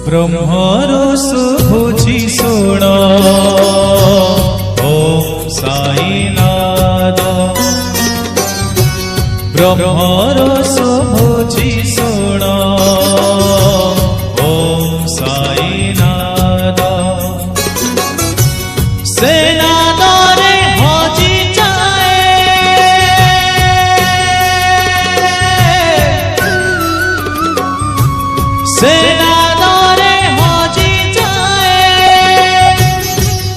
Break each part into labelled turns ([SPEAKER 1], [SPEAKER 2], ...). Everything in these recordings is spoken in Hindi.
[SPEAKER 1] ब्रह्मरस बुझी शुण ओम साईनाथ ब्रह्मरस बुझी शुण ओम साईनाथ सेनादरे हजी जाए सेनादरे हजी जाए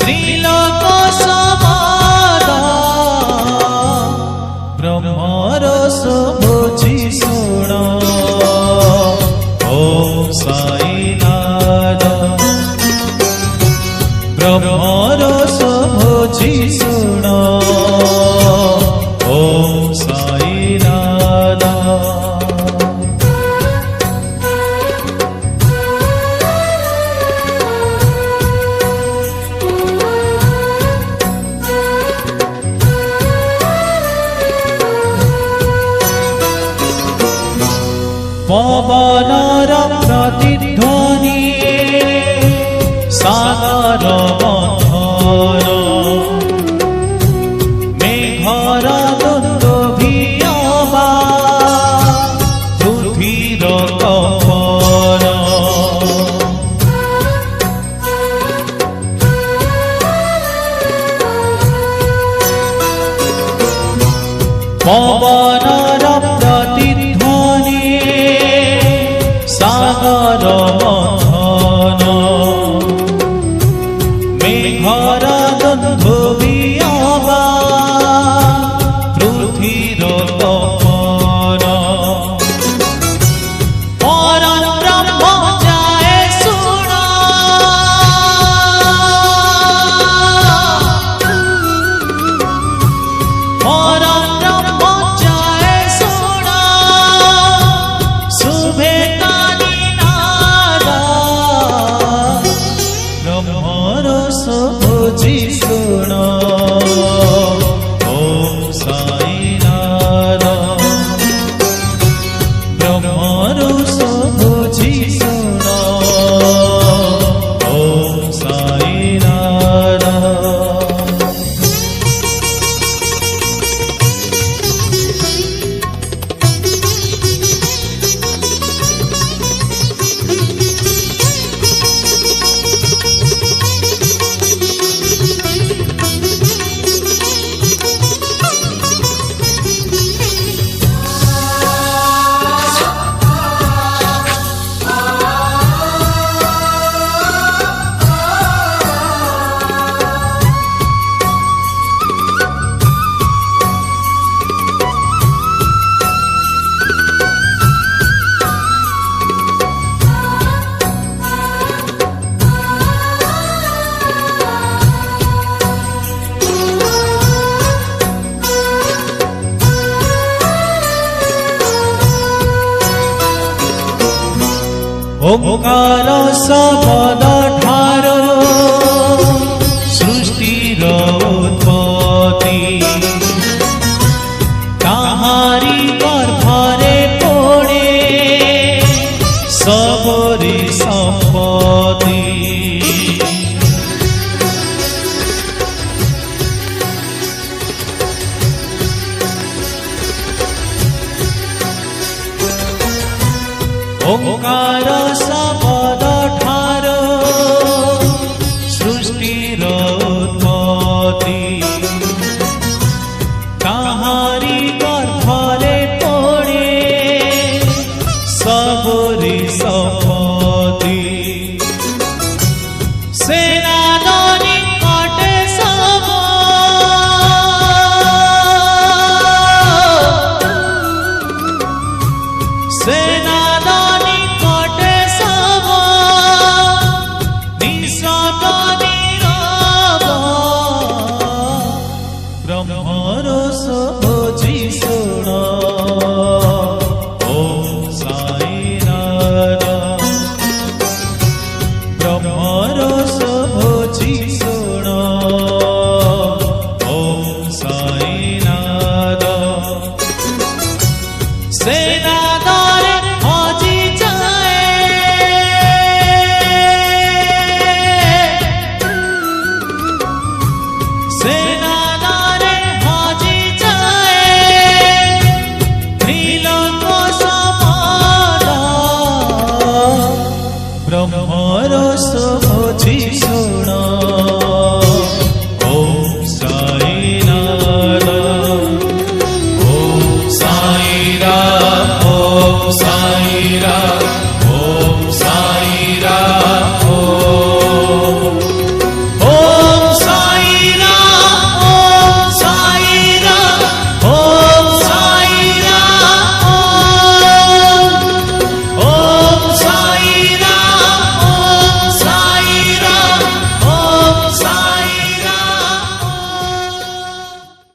[SPEAKER 1] त्रिलोक समाद ब्रह्मरस बुझी शुण ओम साईनाथ ब्रह्मरस बुझी शुण ओम साईनाथ पवनर प्रतिध्वनि सागर बंधन मेघर दुन्दुभियवा पृथ्वीर कम्पन पवनर प्रतिध्वनि सागर बंधन मेघर दुन्दुभियवा पृथ्वीर कम्पन परम ब्रह्म जाए शुण परम ब्रह्म जाए शुण शुभे ब्रह्मरस बुझी शुण ओम साईनाथ ब्रह्मरस बुझी शुण ओम साईनाथ ओंकार शब्द ठारो सृष्टिर उत्पत्ति ताहारी गर्भरे पड़े सबरी संपत्ति ओंकार शब्द ठारो सृष्टिर उत्पत्ति ताहारी गर्भरे पड़े सबरी संपत्ति सेनादनि कटे सब सेनादनि कटे सब ब्रह्मरस भोजी शुण